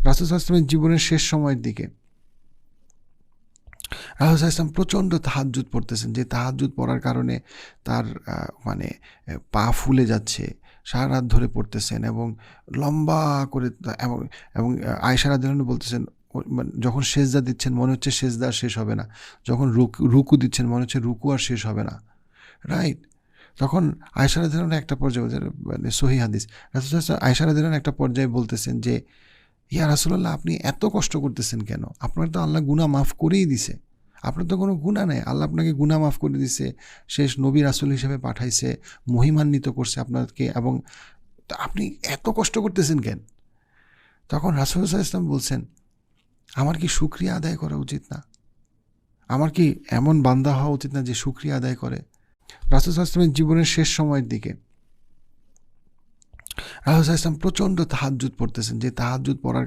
রাসূল সাল্লাল্লাহু আলাইহি ওয়াসাল্লামের জীবনের শেষ সময়ের দিকে রাসূল সাল্লাল্লাহু আলাইহি ওয়াসাল্লাম প্রচণ্ড তাহাজ্জুদ পড়তেছেন, যে তাহাজ্জুদ পড়ার কারণে তার মানে পা ফুলে যাচ্ছে, সারা রাত ধরে পড়তেছেন এবং লম্বা করে এবং এবং আয়েশা রাদিয়াল্লাহু আনহা বলতেছেন, মানে যখন সেজদা দিচ্ছেন মনে হচ্ছে সেজদা আর শেষ হবে না, যখন রুকু দিচ্ছেন মনে হচ্ছে রুকু আর শেষ হবে না, রাইট? তখন আয়েশা রাদিয়াল্লাহু আনহা একটা পর্যায়ে, মানে সহিহ হাদিস, রাসূল সাল্লাল্লাহু আলাইহি ওয়াসাল্লাম আয়েশা রাদিয়াল্লাহু আনহা একটা পর্যায়ে বলতেছেন যে, ইয়া রাসূলুল্লাহ, আপনি এত কষ্ট করতেছেন কেন? আপনার তো আল্লাহ গুনাহ মাফ করেই দিছে। আপনার তো কোনো গুনাহ নাই। আল্লাহ আপনাকে গুনাহ মাফ করে দিছে। শেষ নবী রাসূল হিসেবে পাঠাইছে, মহিমান্বিত করছে আপনাকে, এবং আপনি এত কষ্ট করতেছেন কেন? তখন রাসূল সাল্লাল্লাহু আলাইহি ওয়াসাল্লাম বলছেন, আমার কি শুকরিয়া আদায় করা উচিত না? আমার কি এমন বান্দা হওয়া উচিত না যে শুকরিয়া আদায় করে? রাসূল সাল্লাল্লাহু আলাইহি ওয়াসাল্লামের জীবনের শেষ সময়ের দিকে রাসূল সাল্লাল্লাহু আলাইহি ওয়াসাল্লাম প্রচণ্ড তাহাজ্জুদ পড়তেছেন, যে তাহাজ্জুদ পড়ার